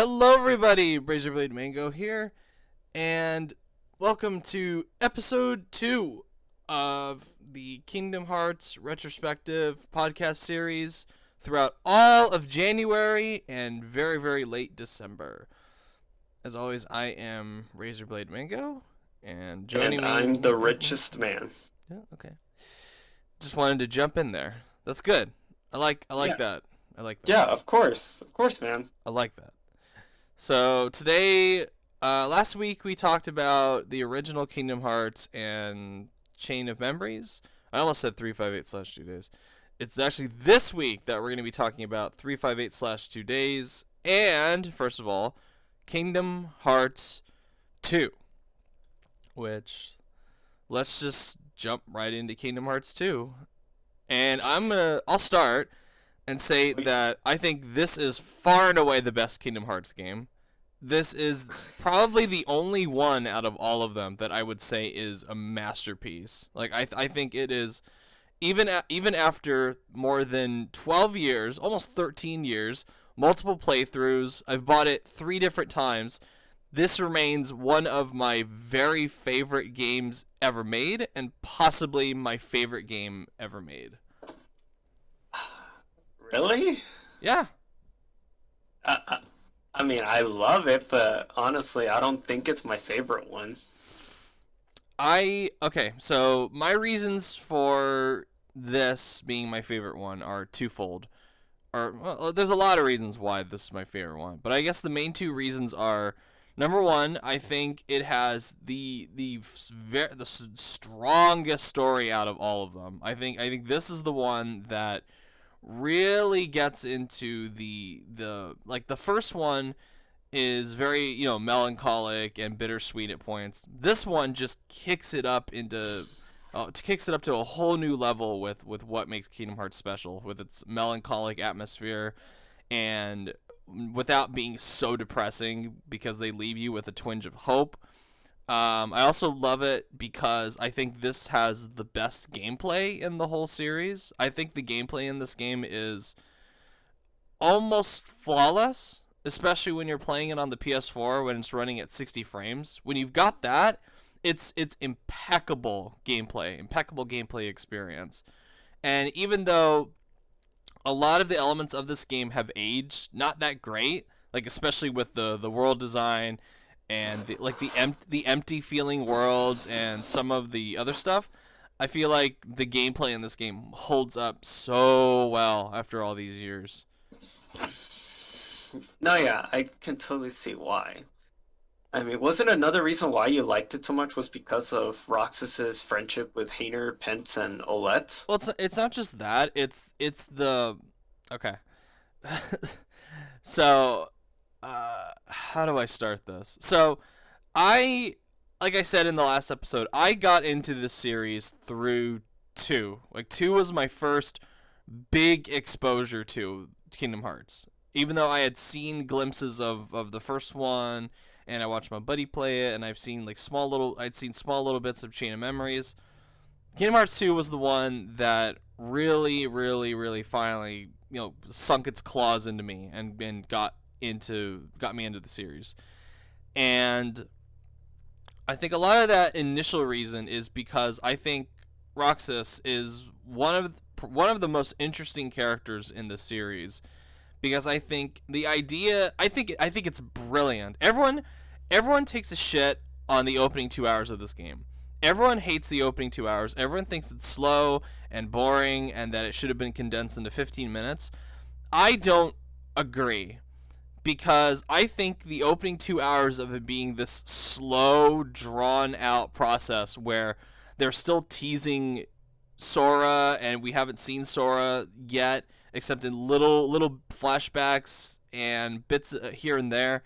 Hello, everybody. Razorblade Mango here, and welcome to episode 2 of the Kingdom Hearts retrospective podcast series throughout all of January and very, very late December. As always, I am Razorblade Mango, and joining And me. I'm the richest man. Yeah, okay. Just wanted to jump in there. That's good. I like Yeah. that. I like that. Yeah, of course. Of course, man. I like that. So today, last week we talked about the original Kingdom Hearts and Chain of Memories. I almost said 358/2 days. It's actually this week that we're going to be talking about 358/2 days and, first of all, Kingdom Hearts 2. Which, let's just jump right into Kingdom Hearts 2. And I'll start and say that I think this is far and away the best Kingdom Hearts game. This is probably the only one out of all of them that I would say is a masterpiece. Like I think it is, even after more than 12 years, almost 13 years, multiple playthroughs. I've bought it 3 different times. This remains one of my very favorite games ever made, and possibly my favorite game ever made. Really? Yeah. I mean, I love it, but honestly, I don't think it's my favorite one. Okay, so my reasons for this being my favorite one are twofold. Well, there's a lot of reasons why this is my favorite one, but I guess the main 2 reasons are: number one, I think it has the strongest story out of all of them. I think this is the one that really gets into the first one is very, melancholic and bittersweet at points. This one just kicks it up to a whole new level with what makes Kingdom Hearts special, with its melancholic atmosphere and without being so depressing, because they leave you with a twinge of hope. I also love it because I think this has the best gameplay in the whole series. I think the gameplay in this game is almost flawless, especially when you're playing it on the PS4 when it's running at 60 frames. When you've got that, it's impeccable gameplay experience. And even though a lot of the elements of this game have aged not that great, like especially with the world design and the empty feeling worlds and some of the other stuff, I feel like the gameplay in this game holds up so well after all these years. No, yeah, I can totally see why. I mean, wasn't another reason why you liked it so much was because of Roxas's friendship with Hayner, Pence, and Olette? Well, it's not just that. It's the okay. So, how do I start this? So, like I said in the last episode, I got into this series through 2. Like 2 was my first big exposure to Kingdom Hearts. Even though I had seen glimpses of the first one, and I watched my buddy play it, and I'd seen small little bits of Chain of Memories. Kingdom Hearts 2 was the one that really, really, really finally, sunk its claws into me and got me into the series. And I think a lot of that initial reason is because I think Roxas is one of the most interesting characters in the series, because I think it's brilliant. Everyone takes a shit on the opening 2 hours of this game. Everyone hates the opening 2 hours. Everyone thinks it's slow and boring and that it should have been condensed into 15 minutes. I don't agree, because I think the opening 2 hours of it being this slow, drawn-out process where they're still teasing Sora, and we haven't seen Sora yet, except in little flashbacks and bits here and there,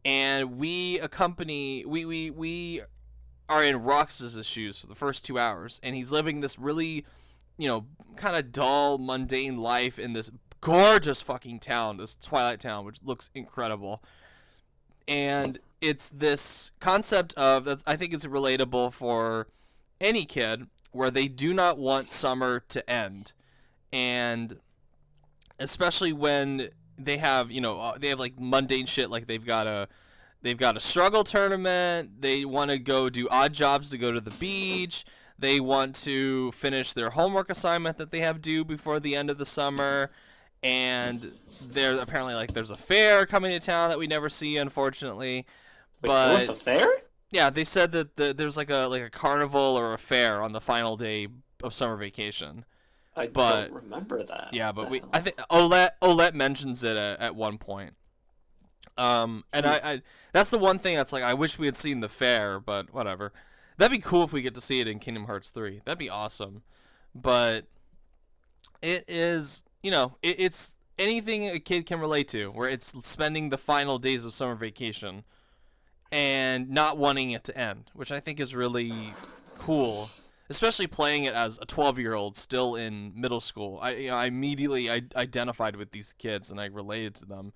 and we are in Roxas's shoes for the first 2 hours, and he's living this really, kind of dull, mundane life in this gorgeous fucking town, this Twilight Town, which looks incredible. And it's this concept of I think it's relatable for any kid, where they do not want summer to end. And especially when they have they have like mundane shit, like they've got a struggle tournament. They want to go do odd jobs to go to the beach. They want to finish their homework assignment that they have due before the end of the summer. And there's apparently like there's a fair coming to town that we never see, unfortunately. Wait, there was But a fair? yeah, they said that there's like a carnival or a fair on the final day of summer vacation. I don't But remember that. yeah, What but the we I hell? think Olette mentions it at one point. And Hmm. I that's the one thing that's like I wish we had seen the fair, but whatever. That'd be cool if we get to see it in Kingdom Hearts 3. That'd be awesome. But it is, it's anything a kid can relate to, where it's spending the final days of summer vacation and not wanting it to end, which I think is really cool. Especially playing it as a 12-year-old still in middle school. I immediately identified with these kids and I related to them.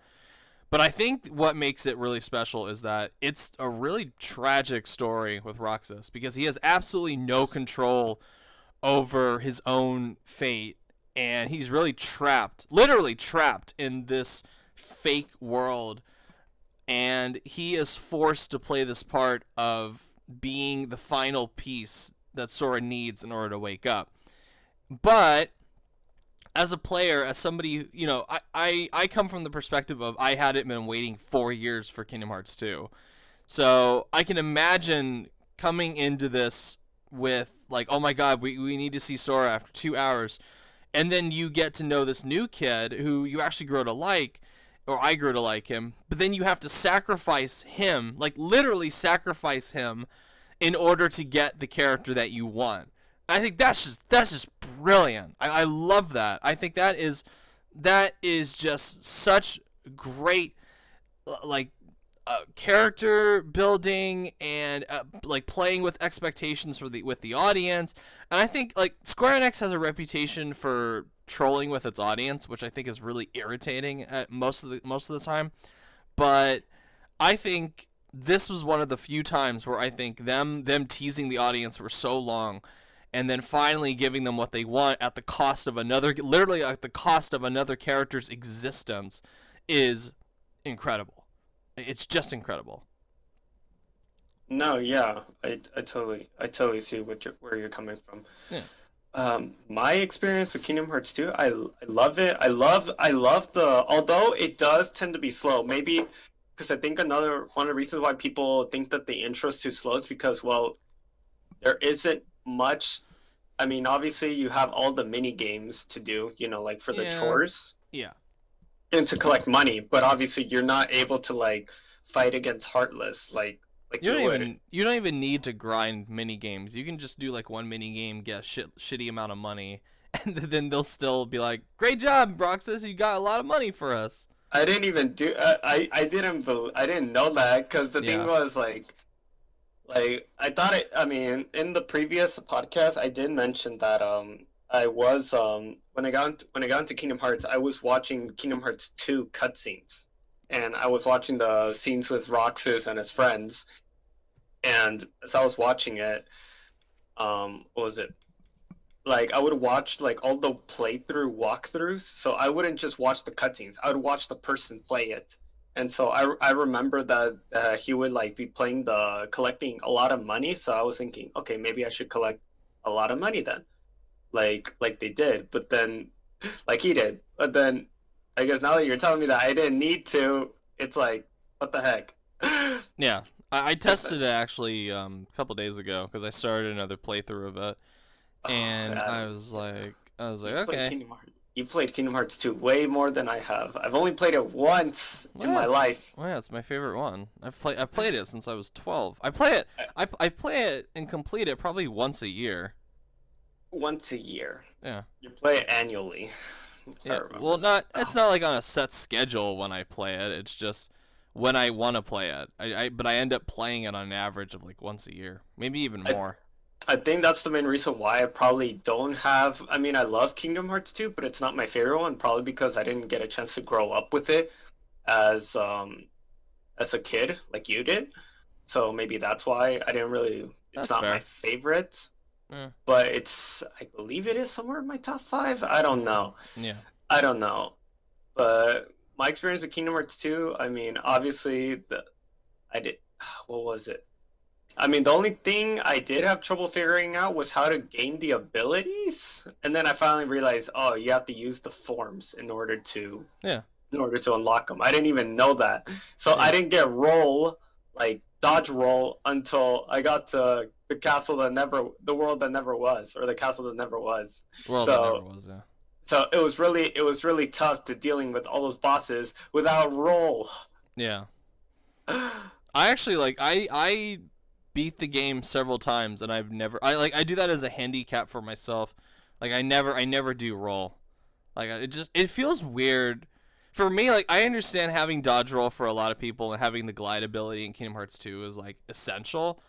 But I think what makes it really special is that it's a really tragic story with Roxas because he has absolutely no control over his own fate, and he's really trapped, literally trapped in this fake world, and he is forced to play this part of being the final piece that Sora needs in order to wake up. But as a player, as somebody, I come from the perspective of I hadn't been waiting 4 years for Kingdom Hearts 2. So I can imagine coming into this with, like, oh my god, we need to see Sora after 2 hours. And then you get to know this new kid who you actually grow to like, or I grew to like him, but then you have to sacrifice him, like literally sacrifice him in order to get the character that you want. I think that's just brilliant. I love that. I think that is just such great like character building and like playing with expectations for the with the audience. And I think like Square Enix has a reputation for trolling with its audience, which I think is really irritating at most of the time. But I think this was one of the few times where I think them teasing the audience for so long and then finally giving them what they want at the cost of another, literally at the cost of another character's existence, is incredible. It's just incredible. No, yeah, I totally see where you're coming from. Yeah. My experience with Kingdom Hearts 2, I love it. I love the, although it does tend to be slow. Maybe because I think another one of the reasons why people think that the intro is too slow is because, well, there isn't much. I mean, obviously you have all the mini games to do, like for the Yeah. chores Yeah. and to collect money, but obviously you're not able to like fight against Heartless like you would. You don't even need to grind mini games. You can just do like one mini game, get a shitty amount of money, and then they'll still be like, "Great job, Broxus! You got a lot of money for us." I didn't even do I didn't know that because the thing Yeah. was like I thought it. I mean, in the previous podcast, I did mention that I was when I got into Kingdom Hearts, I was watching Kingdom Hearts 2 cutscenes, and I was watching the scenes with Roxas and his friends, and as I was watching it, what was it? Like I would watch like all the playthrough walkthroughs, so I wouldn't just watch the cutscenes. I would watch the person play it, and so I remember that he would like be playing the collecting a lot of money. So I was thinking, okay, maybe I should collect a lot of money then, like they did. But then, like he did. But then, I guess now that you're telling me that I didn't need to, it's like, what the heck? Yeah. I tested it actually a couple days ago because I started another playthrough of it, Oh, and man. I was like, You've played okay, Kingdom Hearts. You've played Kingdom Hearts 2 way more than I have. I've only played it once in my life. well, yeah, it's my favorite one. I've played it since I was 12. I play it. I play it and complete it probably once a year. Once a year. Yeah. You play it annually, if I Yeah. Well, remember that. not it's not like on a set schedule when I play it. It's just when I want to play it. But I end up playing it on an average of like once a year, maybe even I more. I think that's the main reason why I probably don't have. I mean, I love Kingdom Hearts 2, but it's not my favorite one, probably because I didn't get a chance to grow up with it as as a kid like you did. So maybe that's why I didn't really. It's That's not my fair. favorite, Yeah. but I believe it is somewhere in my top five. I don't know. Yeah. I don't know. But my experience with Kingdom Hearts 2, I mean, obviously I did what was it? I mean, the only thing I did have trouble figuring out was how to gain the abilities, and then I finally realized, oh, you have to use the forms Yeah. in order to unlock them. I didn't even know that, so I Yeah. didn't get roll like dodge roll until I got to the castle that never, the world that never was, or the castle that never was. World that never So was. Yeah. so it was really tough to dealing with all those bosses without roll. Yeah. I actually I beat the game several times and I do that as a handicap for myself. Like I never do roll. Like it feels weird for me. Like I understand having dodge roll for a lot of people and having the glide ability in Kingdom Hearts 2 is like essential,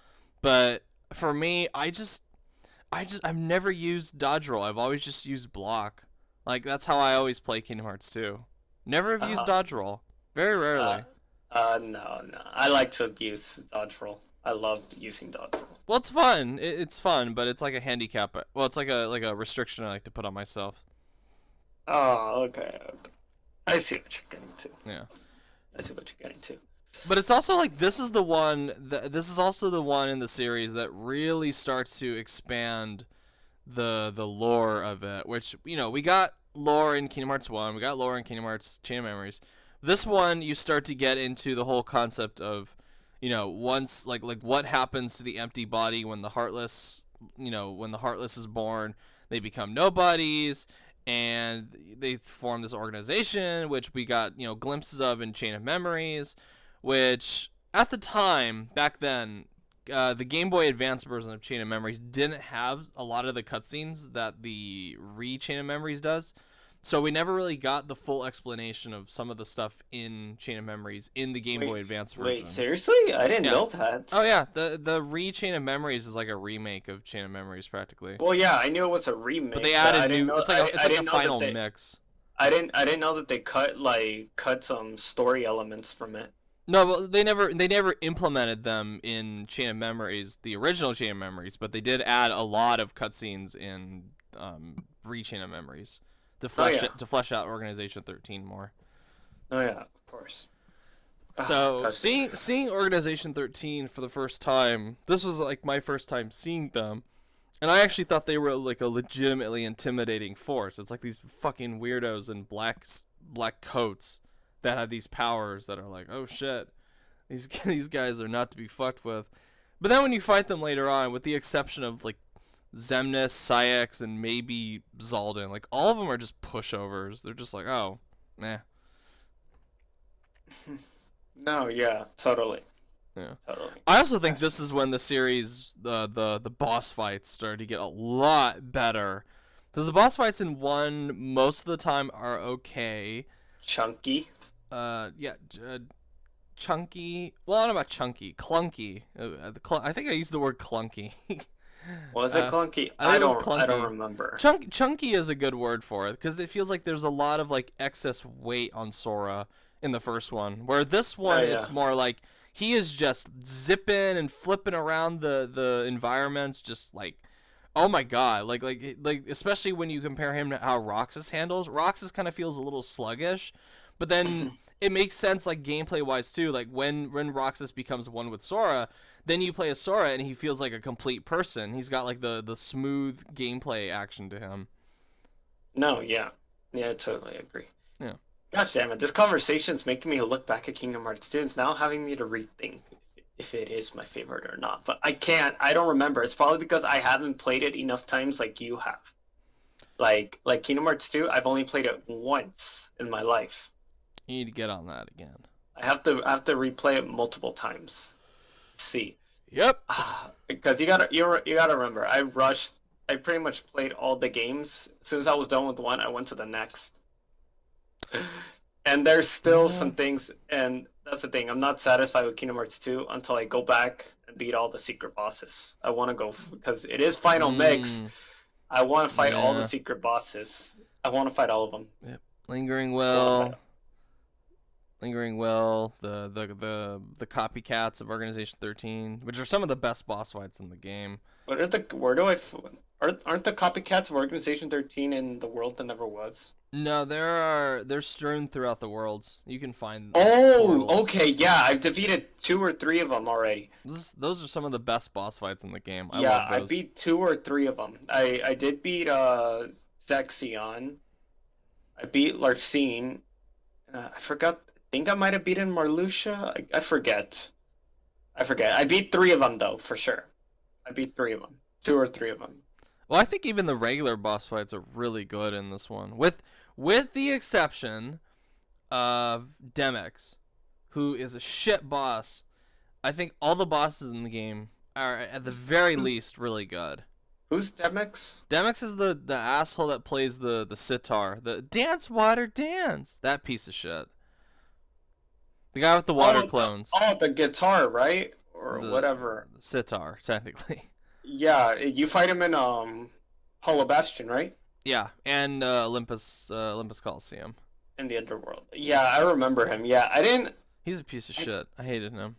but for me I've never used dodge roll. I've always just used block. Like that's how I always play Kingdom Hearts 2. Never have used uh, dodge roll. Very uh, rarely. no, no. I like to use dodge roll. I love using dodge roll. Well, it's fun. It's fun, but it's like a handicap. Well, it's like a restriction I like to put on myself. Oh, okay, okay. I see what you're getting to. Yeah. I see what you're getting to. But it's also like this is the one. This is also the one in the series that really starts to expand the lore of it. Which we got lore in Kingdom Hearts 1. We got lore in Kingdom Hearts Chain of Memories. This one you start to get into the whole concept of once like what happens to the empty body when the heartless when the heartless is born, they become nobodies, and they form this organization which we got glimpses of in Chain of Memories, which at the time back then, the Game Boy Advance version of Chain of Memories didn't have a lot of the cutscenes that the Chain of Memories does. So we never really got the full explanation of some of the stuff in Chain of Memories in the Game Boy Wait, Advance wait, version. seriously? I didn't Yeah. know that. Oh yeah, the Chain of Memories is like a remake of Chain of Memories practically. Well, yeah, I knew it was a But they remake, but I added didn't new. know. It's I like a didn't know final that mix. I didn't know that they cut some story elements from it. No, but they never implemented them in Chain of Memories, the original Chain of Memories, but they did add a lot of cutscenes in Chain of Memories Oh yeah, to flesh out Organization 13 more. oh yeah, of course. So That's seeing Organization 13 for the first time, this was like my first time seeing them, and I actually thought they were like a legitimately intimidating force. It's like these fucking weirdos in black coats that have these powers that are like, oh shit, these guys are not to be fucked with. But then when you fight them later on, with the exception of like Xemnas, Sayax, and maybe Zaldin, like all of them are just pushovers. They're just like, oh, meh. no, yeah, totally, Yeah. totally. I also think this is when the series, the boss fights started to get a lot better. Because the boss fights in 1 most of the time are okay. Chunky. Yeah, chunky. Well, I don't know about chunky, clunky. I think I used the word clunky. Was it clunky? I think it was I don't clunky. remember. Chunky is a good word for it because it feels like there's a lot of like excess weight on Sora in the first one, where this one Yeah, it's more like he is just zipping and flipping around the environments, just like, oh my god, like especially when you compare him to how Roxas handles. Roxas kind of feels a little sluggish, but then it makes sense like gameplay wise too. Like when Roxas becomes one with Sora, then you play as Sora and he feels like a complete person. He's got like the smooth gameplay action to him. No, yeah, yeah, I totally agree. Yeah. Gosh damn it, this conversation's making me look back at Kingdom Hearts 2. It's now having me to rethink if it is my favorite or not. But I can't. I don't remember. It's probably because I haven't played it enough times like you have. Like Kingdom Hearts 2, I've only played it once in my life. You need to get on that again. I have to replay it multiple times to see. Yep. Because you gotta remember, I pretty much played all the games. As soon as I was done with one, I went to the next. And there's still some things, and that's the thing. I'm not satisfied with Kingdom Hearts 2 until I go back and beat all the secret bosses. I want to go because it is final mix. I want to fight all the secret bosses. I want to fight all of them. Yep. Lingering Well. The copycats of Organization 13, which are some of the best boss fights in the game. Where do I aren't the copycats of Organization 13 in the world that never was? No, they're strewn throughout the worlds. You can find like Oh, portals. okay, yeah, I've defeated two or three of them already. Those are some of the best boss fights in the game. I Yeah, love I those. beat two or three of them. I did beat Zexion. I beat Larcene. I forgot. I think I might have beaten Marluxia. I forget. I forget. I beat three of them though, for sure. I beat three of them. Two or three of them. Well, I think even the regular boss fights are really good in this one, with the exception of Demix, who is a shit boss. I think all the bosses in the game are at the very least really good. Who's Demix? Demix is the asshole that plays the sitar, the dance water dance. That piece of shit. The guy with the water clones. The guitar, right? Or The whatever. sitar, technically. Yeah, you fight him in Hollow Bastion, right? Yeah, and Olympus Coliseum. In the underworld. Yeah, I remember him. Yeah, I didn't. He's a piece of shit. I hated him.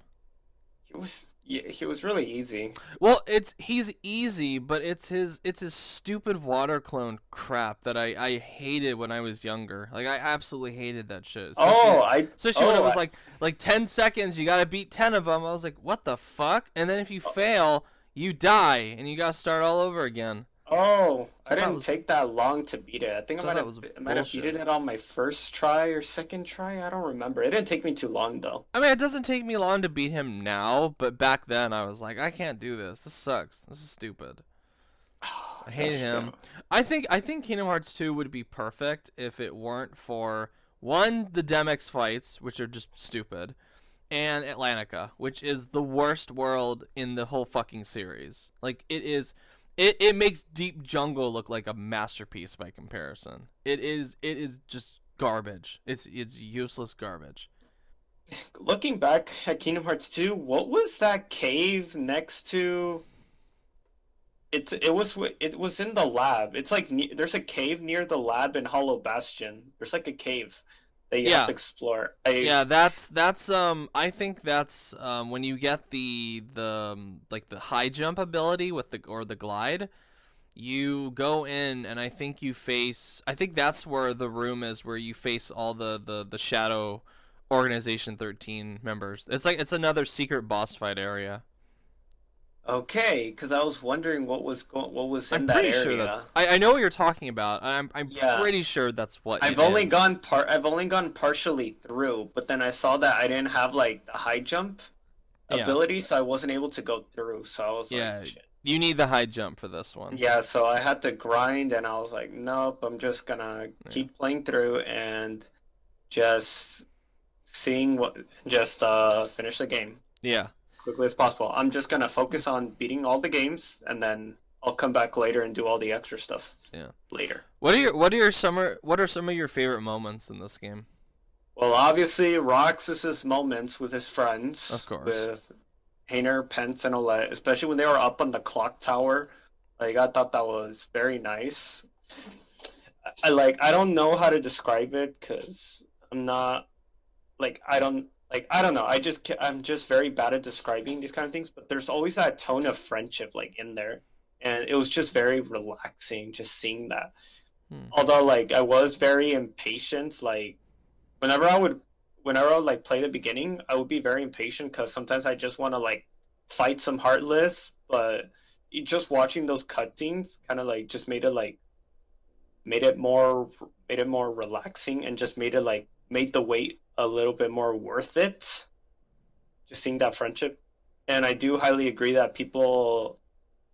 He was really easy. Well, he's easy, but it's his stupid water clone crap that I hated when I was younger. Like I absolutely hated that shit. Oh, Especially when it was like 10 seconds, you gotta beat 10 of them. I was like, what the fuck? And then if you fail, you die and you gotta start all over again. Oh, I I thought it didn't was take that long to beat it. I think I thought that was I might have bullshit. beaten it on my first try or second try. I don't remember. It didn't take me too long though. I mean, it doesn't take me long to beat him now, but back then I was like, I can't do this. This sucks. This is stupid. I hated That's him. true. I think Kingdom Hearts 2 would be perfect if it weren't for one, the Demix fights, which are just stupid, and Atlantica, which is the worst world in the whole fucking series. Like it is it makes Deep Jungle look like a masterpiece by comparison. It is just garbage. It's useless garbage. Looking back at Kingdom Hearts 2, what was that cave next to? It was in the lab. It's like there's a cave near the lab in Hollow Bastion. There's like a cave that you have Yeah. to explore. I Yeah, that's I think that's when you get like the high jump ability with the glide, you go in and I think that's where the room is where you face all the Shadow Organization 13 members. It's another secret boss fight area. Okay, because I was wondering what was I'm in that pretty sure area. I know what you're talking about. I'm Yeah, pretty sure that's what it is. I've only gone partially through, but then I saw that I didn't have like the high jump Yeah. ability, so I wasn't able to go through. So I was like, Yeah. shit. You need the high jump for this one. Yeah, so I had to grind, and I was like, nope, I'm just gonna Yeah. keep playing through and just seeing what, just finish the game Yeah. quickly as possible. I'm just gonna focus on beating all the games, and then I'll come back later and do all the extra stuff Yeah. later. What are some of your favorite moments in this game? Well, obviously, Roxas's moments with his friends, Of course. with Hayner, Pence, and Olette, especially when they were up on the clock tower. Like, I thought that was very nice. I don't know how to describe it because I'm not I don't know. I'm just very bad at describing these kind of things. But there's always that tone of friendship like in there, and it was just very relaxing just seeing that. Hmm. Although like I was very impatient, like whenever I would whenever I would like play the beginning, I would be very impatient because sometimes I just want to like fight some heartless, but just watching those cutscenes kind of like just made it more made it more relaxing and just made the wait a little bit more worth it. Just seeing that friendship, and I do highly agree that people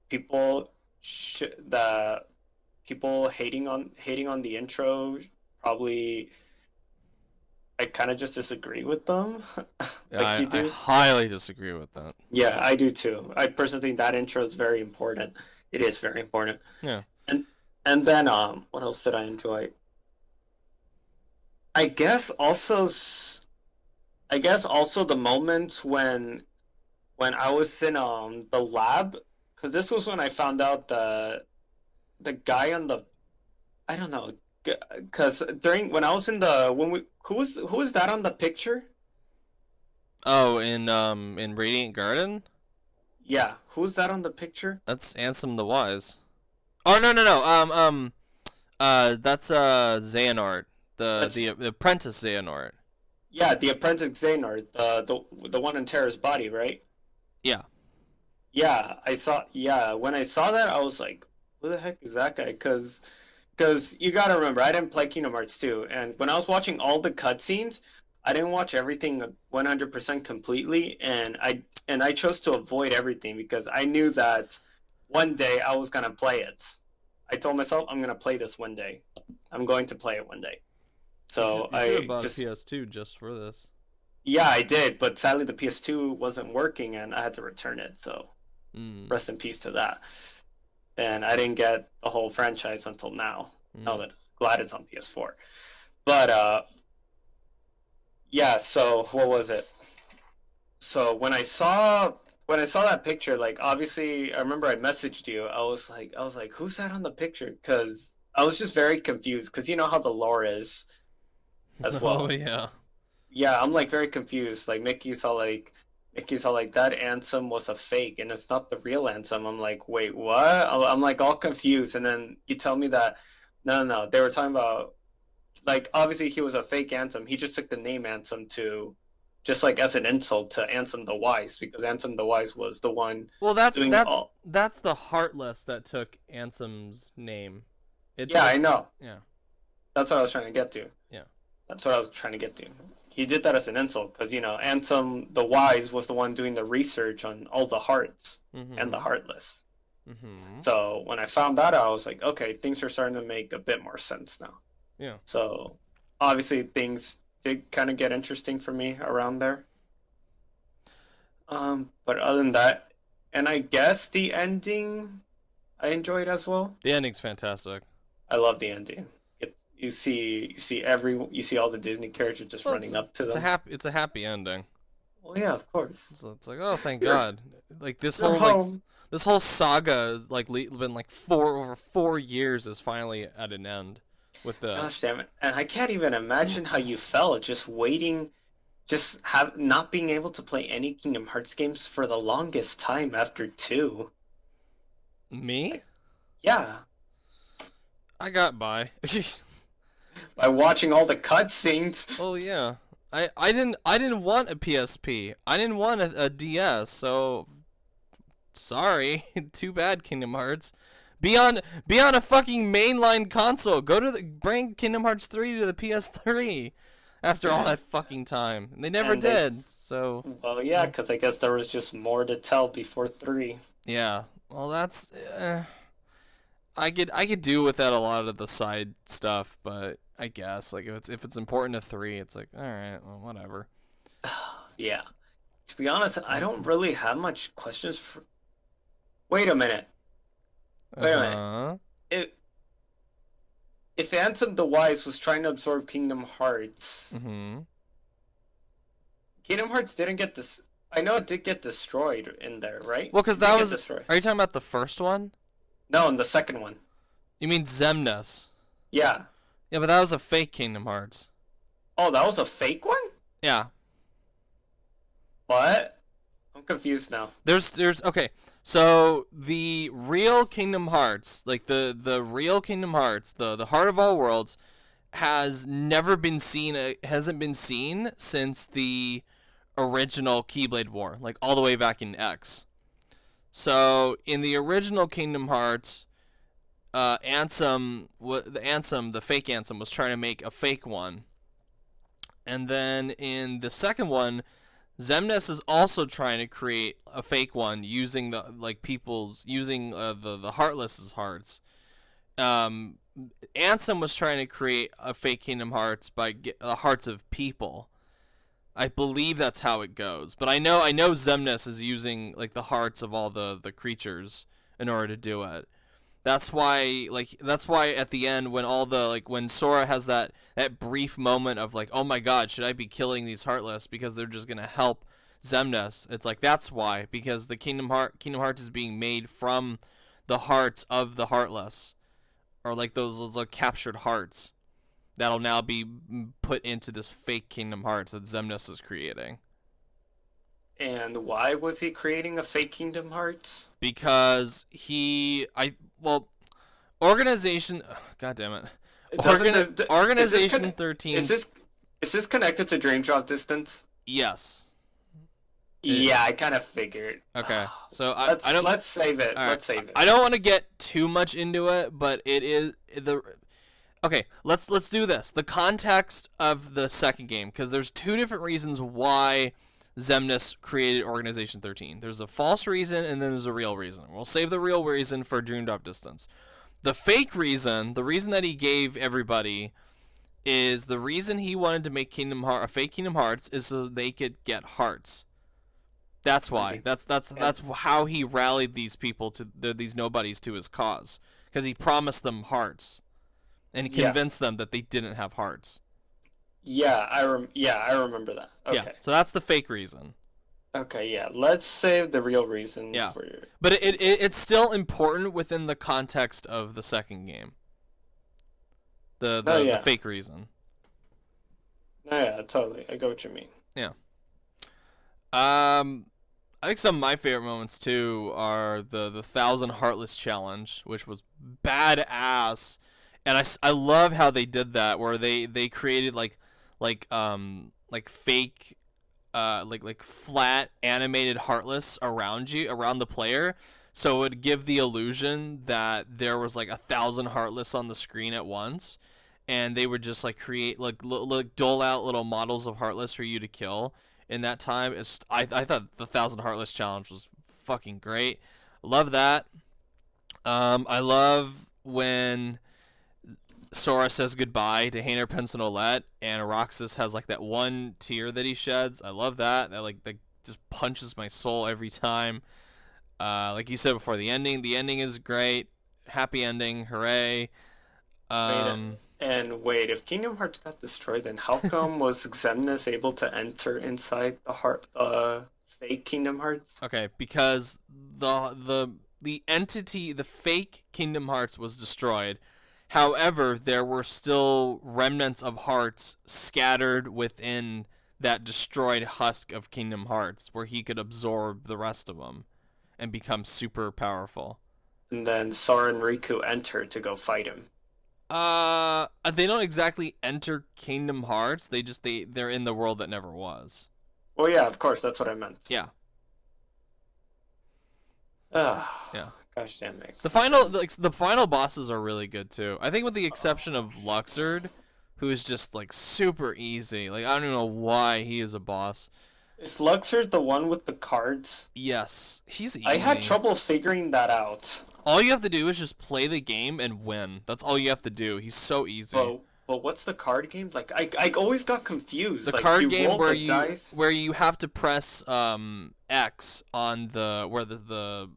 that people hating on the intro probably I kind of just disagree with them, Yeah, like you I do. highly disagree with that. Yeah, I do too. I personally think that intro is very important. It is very important. Yeah. And and then what else did I enjoy? I guess also I guess also the moments when I was in the lab, because this was when I found out the guy on the I don't know, because during when I was in the when we who was that on the picture? Oh, in Radiant Garden, Yeah, who's that on the picture? that's Ansem the Wise. Oh no no no. That's Xehanort, That's the apprentice Xehanort. yeah, the apprentice Xehanort, the one in Terra's body, right? Yeah. Yeah, I saw. Yeah, when I saw that, I was like, "Who the heck is that guy?" Because you gotta remember, I didn't play Kingdom Hearts 2, and when I was watching all the cutscenes, I didn't watch everything 100% completely, and I chose to avoid everything because I knew that one day I was gonna play it. I told myself I'm gonna play this one day. I'm going to play it one day. So You should have I bought a just PS2 just for this. yeah, I did, but sadly the PS2 wasn't working and I had to return it. So Mm. rest in peace to that. And I didn't get the whole franchise until now. Now Mm. that glad it's on PS4. But yeah, so what was it? So when I saw that picture, like obviously I remember I messaged you. I was like, who's that on the picture? Because I was just very confused because you know how the lore is as Oh well. yeah. Yeah, I'm like very confused. Like Mickey's all like that Ansem was a fake and it's not the real Ansem. I'm like, wait, what? I'm like all confused, and then you tell me that no, they were talking about like obviously he was a fake Ansem. He just took the name Ansem to just like as an insult to Ansem the Wise because Ansem the Wise was the one Well, doing all. that's the Heartless that took Ansem's name. Yeah, I It's know. yeah. That's what I was trying to get to. Yeah. That's what I was trying to get to. He did that as an insult because, you know, Ansem the Wise was the one doing the research on all the hearts and the Mhm. heartless. Mhm. So when I found that out, I was like, okay, things are starting to make a bit more sense now. Yeah. So obviously things did kind of get interesting for me around there. But other than that, and I guess the ending I enjoyed as well. The ending's fantastic. I love the ending. You see all the Disney characters just Well, running up to them. it's a happy ending. Well, yeah, of course. So it's like, oh, thank You're God. Like you're home. this whole saga is like been like over 4 years is finally at an end with the Gosh damn it. And I can't even imagine how you felt just waiting, just have not being able to play any Kingdom Hearts games for the longest time after two. me. Like, yeah, I got by. by watching all the cutscenes. Oh yeah. I didn't want a PSP. I didn't want a DS. So sorry. Too bad, Kingdom Hearts. Be on a fucking mainline console. Bring Kingdom Hearts 3 to the PS3 after all that fucking time. And they never And they, did. So well, yeah, because I guess there was just more to tell before three. yeah. Well, that's I could do without a lot of the side stuff, but I guess like if it's important to 3, it's like all right, well, whatever. Yeah. To be honest, I don't really have much questions for. Wait a minute. Wait a minute. Uh-huh. If if Ansem the Wise was trying to absorb Kingdom Hearts, Mhm. Kingdom Hearts didn't get this. I know it did get destroyed in there, right? Well, cuz It did that get was destroyed. are you talking about the first one? No, in the second one. You mean Zemnis? Yeah. Yeah, but that was a fake Kingdom Hearts. Oh, that was a fake one? Yeah. What? I'm confused now. There's okay. So the real Kingdom Hearts, like the real Kingdom Hearts, the Heart of All Worlds has never been seen hasn't been seen since the original Keyblade War, like all the way back in X. So in the original Kingdom Hearts, the fake Ansem was trying to make a fake one. And then in the second one, Zemnis is also trying to create a fake one using the Heartless's hearts. Um, Ansem was trying to create a fake Kingdom Hearts by hearts of people. I believe that's how it goes, but I know Zemnis is using like the hearts of all the creatures in order to do it. That's why at the end when all the like when Sora has that brief moment of like, oh my God, should I be killing these Heartless because they're just gonna help Zemnis? It's like that's why, because the Kingdom Hearts is being made from the hearts of the Heartless, or like those like captured hearts that'll now be put into this fake Kingdom Hearts that Zemnis is creating. And why was he creating a fake Kingdom Hearts? Because he I well Organization. God damn it. Doesn't Organization 13. is this connected to Dream Drop Distance? Yes. Yeah, I kind of figured. Okay. So I don't. Let's save it. All right. Let's save it. I don't want to get too much into it, but it is the. Okay, let's do this. The context of the second game, because there's two different reasons why Xemnas created Organization 13. There's a false reason, and then there's a real reason. We'll save the real reason for Dream Drop Distance. The fake reason, the reason that he gave everybody, is the reason he wanted to make a fake Kingdom Hearts is so they could get hearts. That's why. That's how he rallied these people these nobodies to his cause, because he promised them hearts, and he convinced them that they didn't have hearts. Yeah, I remember that. Okay. Yeah, so that's the fake reason. Okay, yeah. Let's save the real reason for your... But it's still important within the context of the second game. The fake reason. No, yeah, totally. I get what you mean. Yeah. I think some of my favorite moments too are the 1,000 Heartless challenge, which was badass, and I love how they did that, where they created like fake like flat animated Heartless around the player, so it would give the illusion that there was like 1,000 Heartless on the screen at once, and they would just like create like dole out little models of Heartless for you to kill in that time. I thought the 1,000 Heartless challenge was fucking great. Love that. I love when Sora says goodbye to Hayner Pensinolet, and Roxas has like that one tear that he sheds. I love that. That just punches my soul every time. Like you said before, the ending is great. Happy ending, hooray. Wait, if Kingdom Hearts got destroyed, then how come was Xemnas able to enter inside the fake Kingdom Hearts? Okay, because the entity, the fake Kingdom Hearts was destroyed. However, there were still remnants of hearts scattered within that destroyed husk of Kingdom Hearts, where he could absorb the rest of them and become super powerful. And then Sora and Riku enter to go fight him. They don't exactly enter Kingdom Hearts. They're in the world that never was. Well, yeah, of course, that's what I meant. Yeah. Yeah. Gosh damn it. The final bosses are really good too. I think with the exception of Luxord, who is just like super easy. Like I don't even know why he is a boss. Is Luxord the one with the cards? Yes, he's easy. I had trouble figuring that out. All you have to do is just play the game and win. That's all you have to do. He's so easy. But what's the card game? Like I always got confused. The like, card game where you have to press X on where the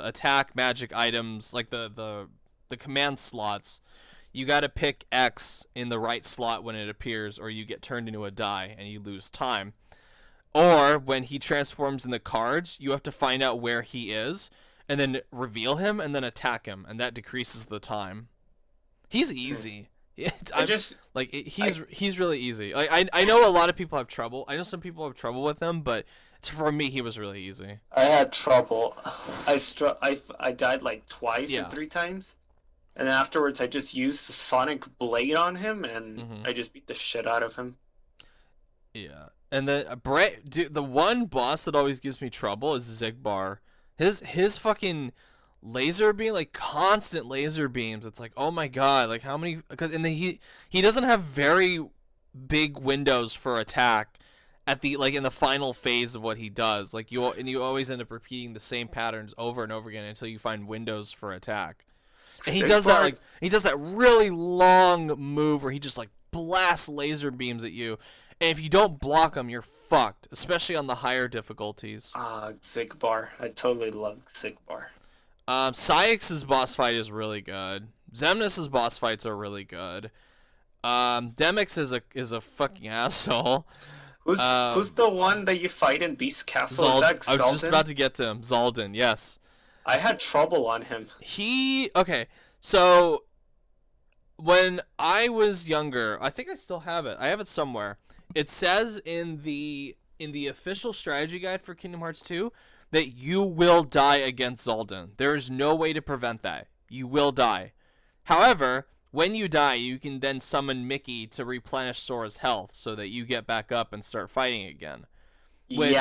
attack magic items, like the command slots. You got to pick X in the right slot when it appears, or you get turned into a die and you lose time. Or when he transforms in the cards, you have to find out where he is and then reveal him and then attack him, and that decreases the time. He's easy. He's really easy. Like I know a lot of people have trouble. I know some people have trouble with him, but for me he was really easy. I had trouble. I died like twice and 3 times. And then afterwards I just used the Sonic Blade on him and I just beat the shit out of him. Yeah. And then the one boss that always gives me trouble is Zigbar. His fucking laser beam, like constant laser beams. It's like, oh my god, like how many? Because he doesn't have very big windows for attack at in the final phase of what he does. Like you always end up repeating the same patterns over and over again until you find windows for attack. And he does that really long move where he just like blasts laser beams at you. And if you don't block them, you're fucked, especially on the higher difficulties. Zigbar. I totally love Zigbar. Sayx's boss fight is really good. Xemnas' boss fights are really good. Demyx is a fucking asshole. Who's the one that you fight in Beast Castle? Is that I was just about to get to him. Xaldin, yes. I had trouble on him. Okay, so when I was younger, I think I still have it. I have it somewhere. It says in the official strategy guide for Kingdom Hearts 2 that you will die against Xaldin. There is no way to prevent that. You will die. However, when you die, you can then summon Mickey to replenish Sora's health so that you get back up and start fighting again, Yeah, which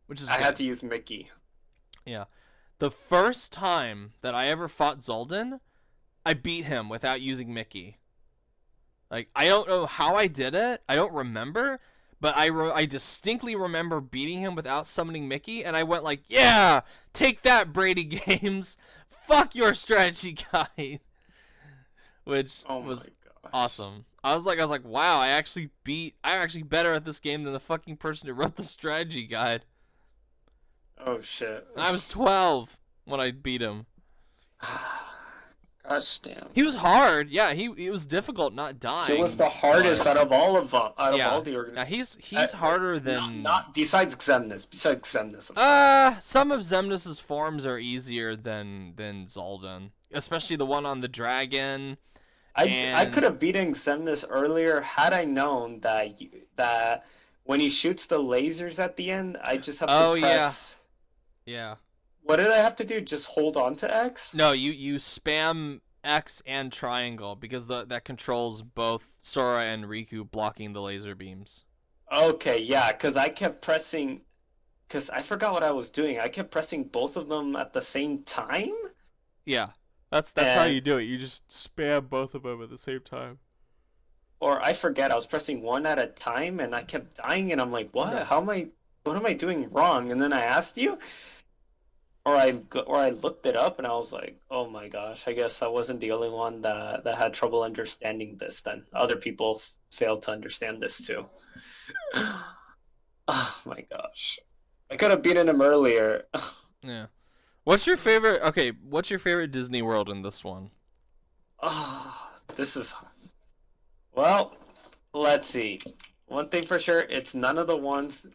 which is I had good. to use Mickey. Yeah. The first time that I ever fought Zoldan, I beat him without using Mickey. Like, I don't know how I did it. I don't remember, but I distinctly remember beating him without summoning Mickey, and I went like, "Yeah, take that, Brady Games. Fuck your strategy guide," which Oh my was gosh. awesome. I was like, wow, I'm actually better at this game than the fucking person who wrote the strategy guide. Oh shit. And I was 12 when I beat him. Gosh damn. He was hard. Yeah, it was difficult not He was dying, the hardest but out of yeah. all the Yeah, organizations. he's harder than Not besides Xemnas. Besides Xemnas, of course. some of Xemnas' forms are easier than Zoldan, especially the one on the dragon I could and have beaten Xemnas earlier had I known that when he shoots the lasers at the end, I just have to oh yeah. press. Yeah. What did I have to do? Just hold on to X? No, you spam X and triangle because that controls both Sora and Riku blocking the laser beams. Okay, yeah, because I kept pressing. Because I forgot what I was doing. I kept pressing both of them at the same time? Yeah. That's how And you do it. You just spam both of them at the same time. or I forget, I was pressing one at a time and I kept dying and I'm like, what? Yeah. What am I doing wrong? And then I asked you, or I looked it up and I was like, oh my gosh, I guess I wasn't the only one that had trouble understanding this then. Other people failed to understand this too. Oh my gosh. I could have beaten him earlier. Yeah. What's your favorite? Okay, what's your favorite Disney World in this one? Oh, this is well, let's see. One thing for sure, it's none of the ones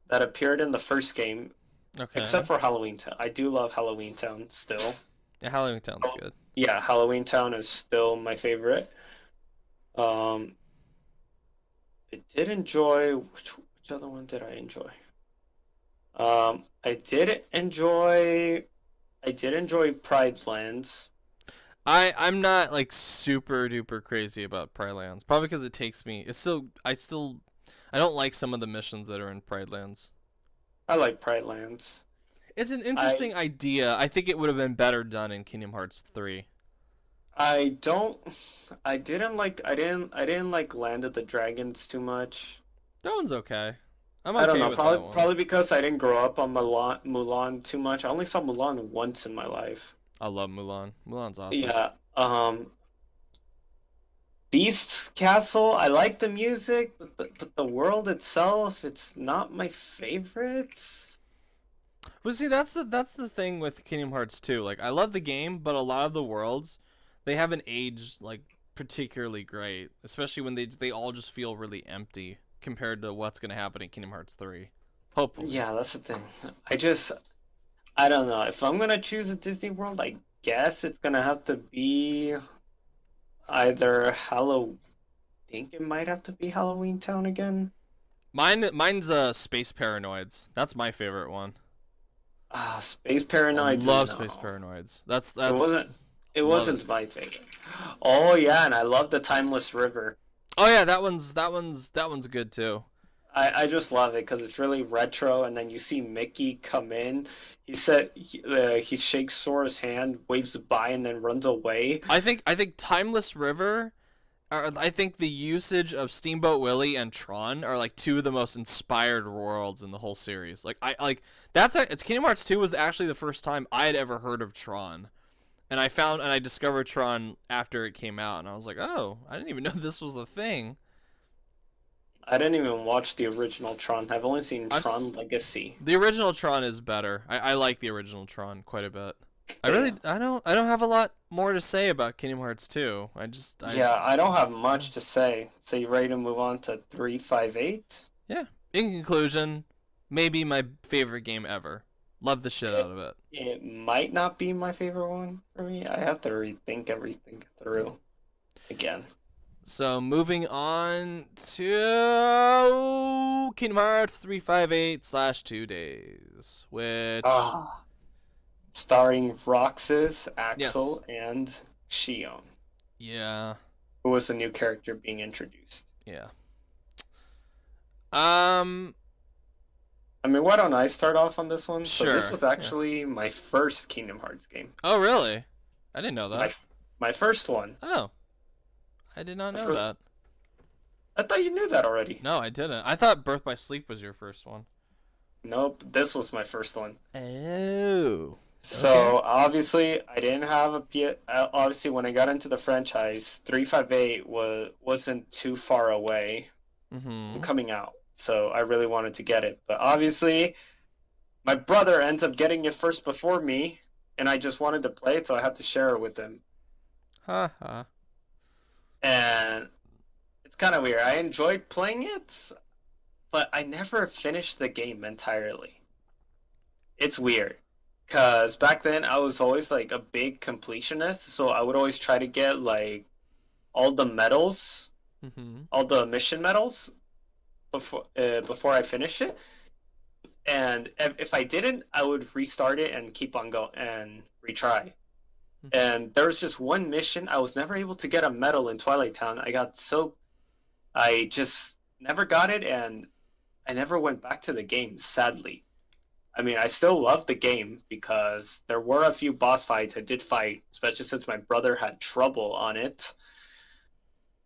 that appeared in the first game, Okay. except for Halloween Town. I do love Halloween Town still. Yeah, Halloween Town's Oh, good. yeah, Halloween Town is still my favorite. Um, I did enjoy which other one did I enjoy? I did enjoy Pride Lands. I'm not like super duper crazy about Pride Lands. Probably because it takes me. I don't like some of the missions that are in Pride Lands. I like Pride Lands. It's an I interesting idea. I think it would have been better done in Kingdom Hearts 3. I don't I didn't like Land of the Dragons too much. That one's okay. I'm I don't okay know, with that one. probably because I didn't grow up on Mulan too much. I only saw Mulan once in my life. I love Mulan. Mulan's awesome. Yeah. Beast's Castle, I like the music, but the world itself, it's not my favorites. Well, see, that's the thing with Kingdom Hearts 2. Like, I love the game, but a lot of the worlds, they haven't aged like particularly great, especially when they all just feel really empty compared to what's gonna happen in Kingdom Hearts 3. Hopefully. Yeah, that's the thing. I don't know. If I'm gonna choose a Disney World, I guess it's gonna have to be either Halloween. I think it might have to be Halloween Town again. Mine's Space Paranoids. That's my favorite one. Ah, Space I Paranoids. love Space No, Paranoids. That's it wasn't. that's It love it. wasn't my favorite. Oh yeah, and I love the Timeless River. Oh yeah, that one's good too. I just love it because it's really retro, and then you see Mickey come in. He shakes Sora's hand, waves by, and then runs away. I think Timeless River. I think the usage of Steamboat Willie and Tron are like two of the most inspired worlds in the whole series. Like it's Kingdom Hearts 2 was actually the first time I had ever heard of Tron. And I discovered Tron after it came out and I was like, "Oh, I didn't even know this was the thing." I didn't even watch the original Tron. I've only seen I've Tron Legacy. The original Tron is better. I like the original Tron quite a bit. Damn. I don't have a lot more to say about Kingdom Hearts 2. I Yeah, I don't have much to say. So you ready to move on to 358? Yeah. In conclusion, maybe my favorite game ever. Love the shit out of it. It might not be my favorite one for me. I have to rethink everything through again. So moving on to Kingdom Hearts 358/2 days, which Ah, starring Roxas, Axel, Yes. and Shion, Yeah. who was the new character being introduced. Yeah. Um. I mean, why don't I start off on this one? So this Sure. was Yeah. actually my first Kingdom Hearts game. Oh, really? I didn't know My that. my first one. Oh, I did not My know first, that. I thought you knew that already. No, I didn't. I thought Birth by Sleep was your first one. Nope, this was my first one. Oh. Okay. So obviously, I didn't have a P. Obviously, when I got into the franchise, 358 wasn't too far away from Mm-hmm. coming out. So I really wanted to get it, but obviously, my brother ends up getting it first before me, and I just wanted to play it, so I had to share it with him. Ha ha. And it's kind of weird. I enjoyed playing it, but I never finished the game entirely. It's weird. Because back then I was always like a big completionist, so I would always try to get like all the medals, Mm-hmm. all the mission medals before I finish it. And if I didn't, I would restart it and keep on going and retry. Mm-hmm. And there was just one mission I was never able to get a medal in Twilight Town. I just never got it, and I never went back to the game, sadly. I mean, I still love the game because there were a few boss fights I did fight, especially since my brother had trouble on it,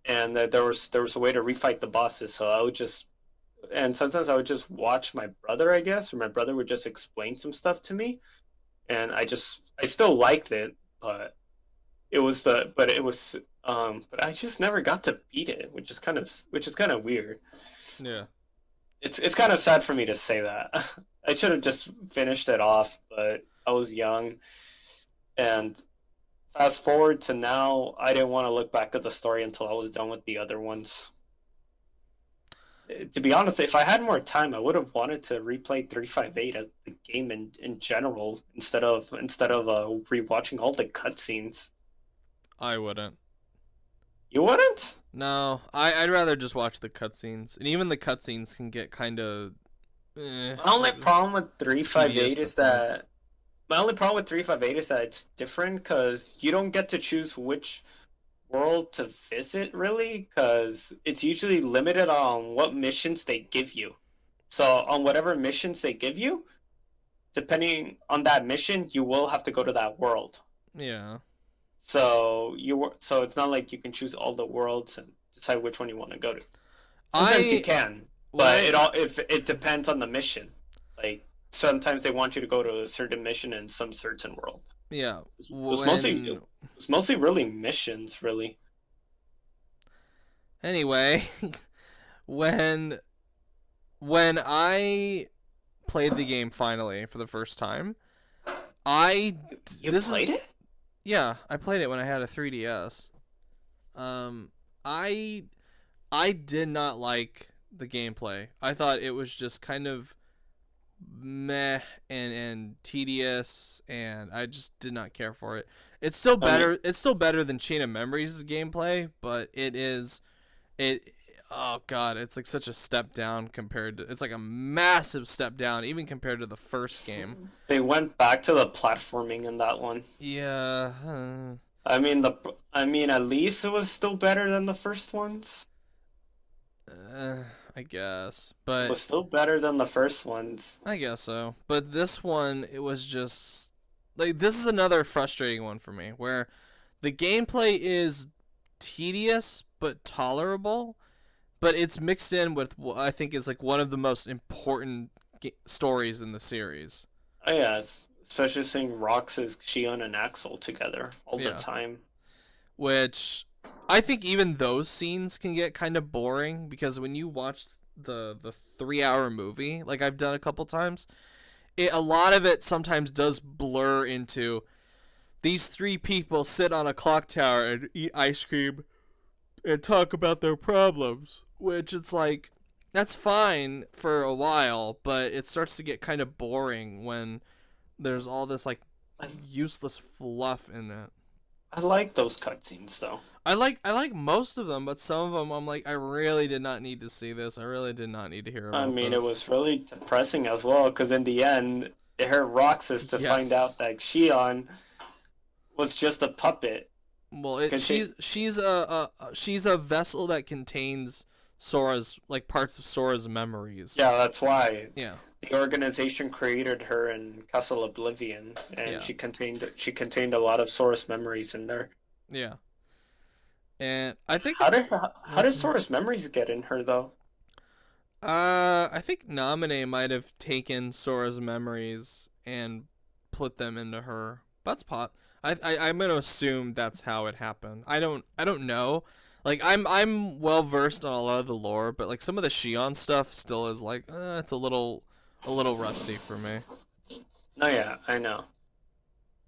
and there was a way to refight the bosses. So I would just and sometimes I would just watch my brother, I guess, or my brother would just explain some stuff to me, and I still liked it, but but I just never got to beat it, which is kind of weird. Yeah. It's kind of sad for me to say that. I should have just finished it off, but I was young. And fast forward to now, I didn't want to look back at the story until I was done with the other ones. To be honest, if I had more time, I would have wanted to replay 358 as the game in general instead of rewatching all the cutscenes. I wouldn't. You wouldn't? No, I'd rather just watch the cutscenes, and even the cutscenes can get kind of My only problem with 358 tedious at is points. that my only problem with 358 is that it's different because you don't get to choose which world to visit really because it's usually limited on what missions they give you. So on whatever missions they give you, depending on that mission, you will have to go to that world. Yeah. So it's not like you can choose all the worlds and decide which one you want to go to. Sometimes you I can, when but I if it depends on the mission. Like sometimes they want you to go to a certain mission in some certain world. yeah It when was mostly really missions, really. anyway when I played the game finally for the first time, I You this is played it? yeah, I played it when I had a 3DS. Um, I I did not like the gameplay. I thought it was just kind of meh and tedious, and I just did not care for it. It's still I mean, better. It's still better than Chain of Memories' gameplay, but it. Oh god, it's like such a step down compared to. It's like a massive step down, even compared to the first game. they went back to the platforming in that one. Yeah. I mean, at least it was still better than the first ones. I guess, It but was still better than the first ones. I guess so. But this one, it was just like this is another frustrating one for me where the gameplay is tedious but tolerable, but it's mixed in with what I think is like one of the most important stories in the series. Oh yeah, especially seeing Roxas, Shion, and Axel together all the Yeah, time. which I think even those scenes can get kind of boring because when you watch the 3 hour movie, like I've done a couple times, a lot of it sometimes does blur into these three people sit on a clock tower and eat ice cream and talk about their problems, which it's like that's fine for a while, but it starts to get kind of boring when there's all this like I, useless fluff in it. I like those cutscenes though. I like most of them, but some of them I'm like I really did not need to see this. I really did not need to hear I about mean, it this. was really depressing as well because in the end, her Roxas to find Yes. out that Shion was just a puppet. Well, Cause she, she's a vessel that contains Sora's like parts of Sora's memories. yeah, that's why Yeah. the organization created her in Castle Oblivion, and Yeah. she contained a lot of Sora's memories in there. Yeah. And I think How did Sora's memories get in her though? I think Naminé might have taken Sora's memories and put them into her. That's pot. I'm gonna assume that's how it happened. I don't know. Like I'm well versed on a lot of the lore, but like some of the Shion stuff still is like it's a little rusty for me. No, yeah, I know.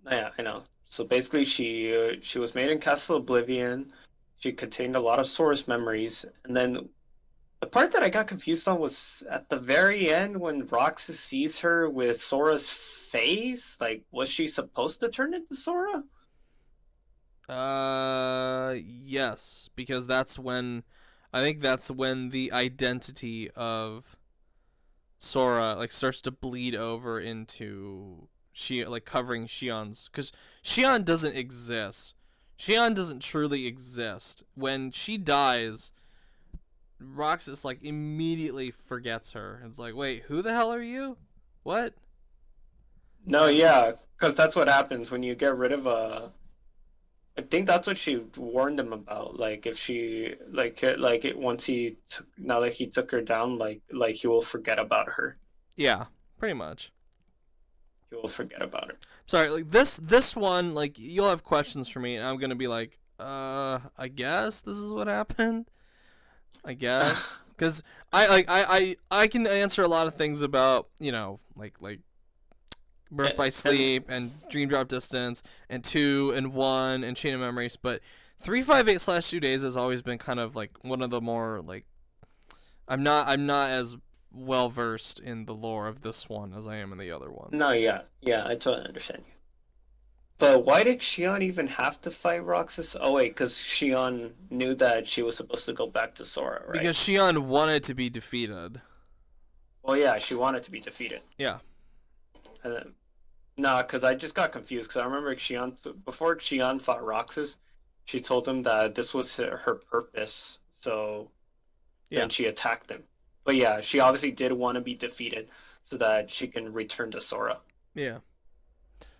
No, yeah, I know. So basically, she was made in Castle Oblivion. She contained a lot of Sora's memories, and then the part that I got confused on was at the very end when Roxas sees her with Sora's face. Like, was she supposed to turn into Sora? Yes, because that's when I think that's when the identity of Sora like starts to bleed over into like covering Shion's because Shion doesn't exist. Shion doesn't truly exist. When she dies, Roxas like immediately forgets her. It's like, wait, who the hell are you? What? No, And yeah, because that's what happens when you get rid of a. I think that's what she warned him about. Like if she like it once he took now that he took her down, like he will forget about her. yeah, pretty much. He will forget about her. Sorry, like this one, like you'll have questions for me, and I'm gonna be like, I guess this is what happened. I guess because I can answer a lot of things about like Birth by And Sleep and Dream Drop Distance and 2 and 1 and Chain of Memories, but 358/2 days has always been kind of like one of the more like I'm not as well versed in the lore of this one as I am in the other no, ones. yeah, yeah, I totally understand you. But why did Shion even have to fight Roxas? Oh wait, because Shion knew that she was supposed to go back to Sora, right? Because Shion wanted to be defeated. Well, yeah, she wanted to be defeated. Yeah. And then, nah, because I just got confused. Because I remember before Shion fought Roxas, she told him that this was her purpose. So Yeah. then she attacked him. But yeah, she obviously did want to be defeated so that she can return to Sora. Yeah.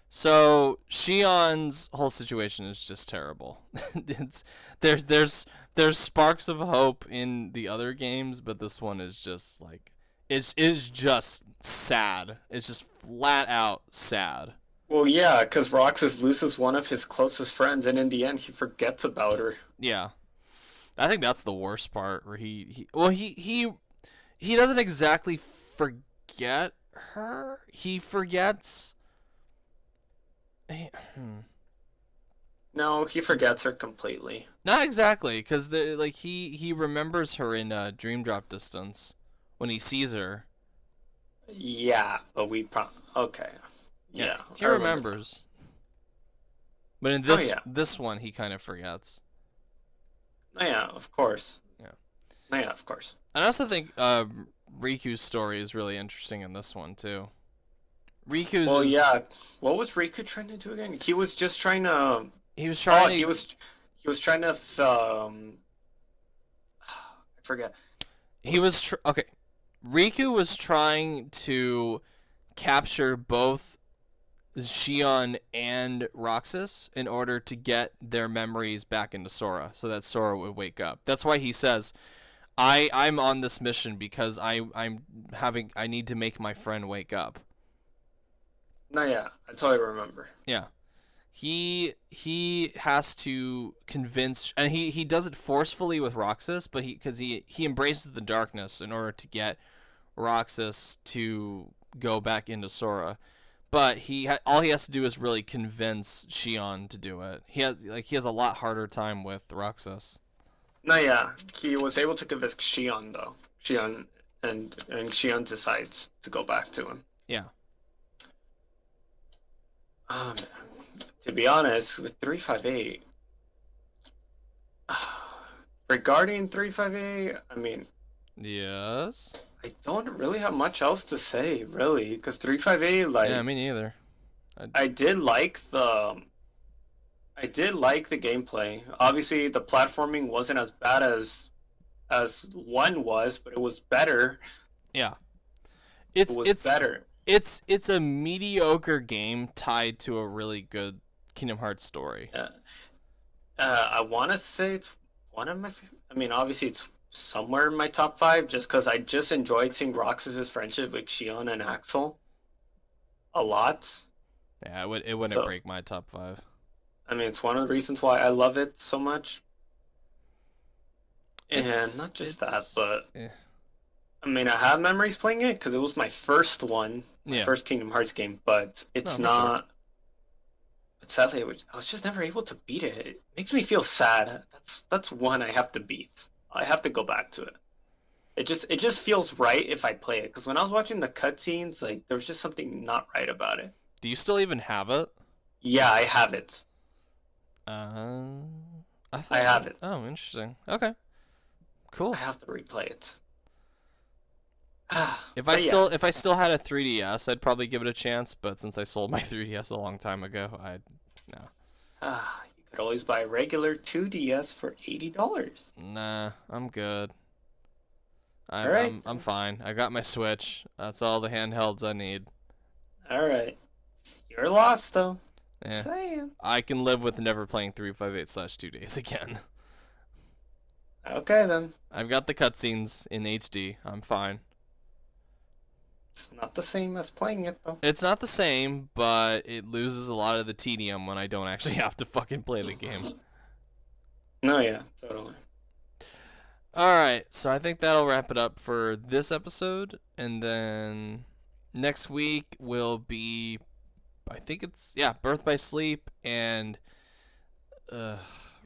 So Shion's whole situation is just terrible. it's there's sparks of hope in the other games, but this one is just like it is just sad. It's just flat out sad. Well, yeah, because Roxas loses one of his closest friends, and in the end, he forgets about her. Yeah, I think that's the worst part. Where he doesn't exactly forget her. He forgets. Hmm. No, he forgets her completely. Not exactly, because like he remembers her in Dream Drop Distance when he sees her. Yeah, but okay. Yeah, Yeah, he I remember that. remembers, but in Oh yeah, this one he kind of forgets. oh yeah, of course. Yeah, Oh yeah, of course. and I also think Riku's story is really interesting in this one too. Riku's Well, is yeah. What was Riku trying to do again? He was just trying to. he was Oh, trying to he was trying to. I forget. okay. Riku was trying to capture both Shion and Roxas in order to get their memories back into Sora so that Sora would wake up. That's why he says, I'm on this mission because I need to make my friend wake up." No, yeah, I totally remember. Yeah. He has to convince, and he does it forcefully with Roxas, but he embraces the darkness in order to get Roxas to go back into Sora. But all he has to do is really convince Shion to do it. He has a lot harder time with Roxas. No, yeah, he was able to convince Xion though. Xion and Xion decides to go back to him. Yeah. Um, to be honest, with 358, regarding 358, I mean, Yes. I don't really have much else to say, really, because 358, Yeah, like, me neither. I, I did like the I did like the gameplay. Obviously, the platforming wasn't as bad as one was, but it was better. yeah, It it's was it's better. it's a mediocre game tied to a really good Kingdom Hearts story. Uh, I want to say it's one of my favorite. I mean, obviously, it's somewhere in my top five just because I just enjoyed seeing Roxas's friendship with Shion and Axel a lot. Yeah, it wouldn't So, break my top five. I mean, it's one of the reasons why I love it so much. And not just that, It's but eh. I mean, I have memories playing it because it was my first one, my Yeah, first Kingdom Hearts game, but no, it's for sure. not. But sadly, I was just never able to beat it. It makes me feel sad. That's one I have to beat. I have to go back to it. It just feels right if I play it because when I was watching the cutscenes, like there was just something not right about it. Do you still even have it? Yeah, I have it. Uh, I I thought have you. it. Oh, interesting. Okay, I cool. have to replay it. If I But yeah, still if I still had a 3DS, I'd probably give it a chance. But since I sold my 3DS a long time ago, I no, you could always buy a regular 2DS for $80. nah, I'm good. All right, I'm then. fine. I got my Switch. That's all the handhelds I need. All right. You're lost though. Yeah, Saying. I can live with never playing 358/2 days again. Okay then. I've got the cutscenes in HD. I'm fine. It's not the same as playing it though. It's not the same, but it loses a lot of the tedium when I don't actually have to fucking play the game. No, yeah, totally. All right, so I think that'll wrap it up for this episode, and then next week will be, I think it's yeah, Birth by Sleep and uh,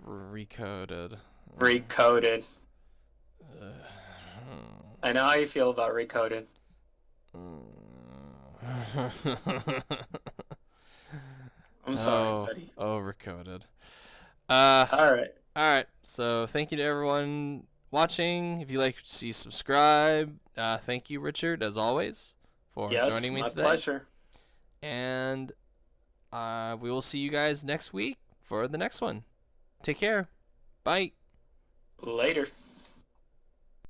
Recoded. Recoded. Uh, I know how you feel about Recoded. I'm sorry, oh, buddy. oh, Recoded. Uh, All right. all right. So thank you to everyone watching. If you like to see, subscribe. Thank you, Richard, as always, for Yes, joining me my today. pleasure. And we will see you guys next week for the next one. Take care. Bye. Later.